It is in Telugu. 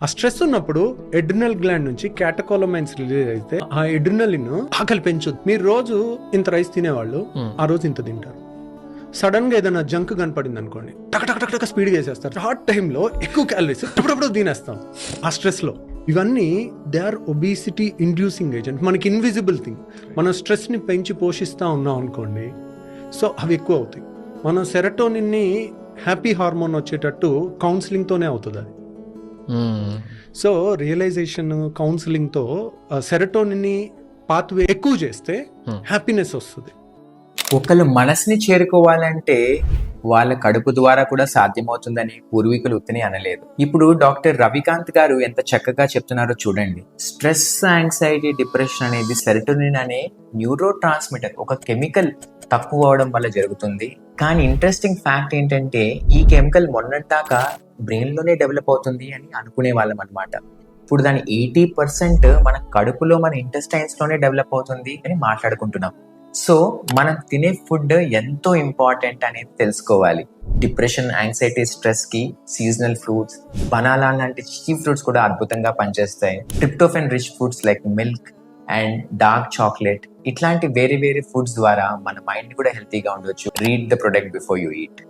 ఆ స్ట్రెస్ ఉన్నప్పుడు ఎడ్రినల్ గ్లాండ్ నుంచి క్యాటకోలమైన్స్ రిలీజ్ అయితే ఆ ఎడ్రినలిన్ ఆకలి పెంచుద్ది. మీరు రోజు ఇంత రైస్ తినేవాళ్ళు ఆ రోజు ఇంత తింటారు. సడన్ గా ఏదైనా జంక్ కనపడింది అనుకోండి, టక్ టక్ టక్ టక్ స్పీడ్ చేసేస్తారు. షార్ట్ టైంలో ఎక్కువ క్యాలరీస్ అప్పుడప్పుడు తినేస్తాం ఆ స్ట్రెస్ లో. ఇవన్నీ they are obesity inducing agent, మనకి ఇన్విజిబుల్ థింగ్. మనం స్ట్రెస్ ని పెంచి పోషిస్తా ఉన్నాం అనుకోండి, సో అవి ఎక్కువ అవుతాయి. మనం సెరటోనిన్ ని హ్యాపీ హార్మోన్ వచ్చేటట్టు కౌన్సిలింగ్ తోనే అవుతుంది అది. సో రియలైజేషన్ కౌన్సిలింగ్ తో సెరటోనిన్ పాత్వే ఎక్కువ చేస్తే హ్యాపీనెస్ వస్తుంది. ఒకళ్ళు మనసుని చేరుకోవాలంటే వాళ్ళ కడుపు ద్వారా కూడా సాధ్యమవుతుందని పూర్వీకులు ఉత్తని అనలేదు. ఇప్పుడు డాక్టర్ రవికాంత్ గారు ఎంత చక్కగా చెప్తున్నారో చూడండి. స్ట్రెస్, యాంగ్జైటీ, డిప్రెషన్ అనేది సెరటోనిన్ అనే న్యూరో ట్రాన్స్మిటర్, ఒక కెమికల్ తక్కువ అవడం వల్ల జరుగుతుంది. కానీ ఇంట్రెస్టింగ్ ఫ్యాక్ట్ ఏంటంటే ఈ కెమికల్ మొన్నటిదాకా బ్రెయిన్ లోనే డెవలప్ అవుతుంది అని అనుకునే వాళ్ళం అనమాట. ఇప్పుడు దాని 80% మన కడుపులో, మన ఇంటెస్టైన్స్ లోనే డెవలప్ అవుతుంది అని మాట్లాడుకుంటున్నాం. సో మనం తినే ఫుడ్ ఎంతో ఇంపార్టెంట్ అనేది తెలుసుకోవాలి. డిప్రెషన్, యాంగ్జైటీ, స్ట్రెస్ కి సీజనల్ ఫ్రూట్స్, బనానా లాంటి చీఫ్ ఫ్రూట్స్ కూడా అద్భుతంగా పనిచేస్తాయి. Tryptophan rich foods like milk and dark chocolate, ఇట్లాంటి వేరే వేరే ఫుడ్స్ ద్వారా మన మైండ్ కూడా హెల్తీగా ఉండవచ్చు. Read the product before you eat.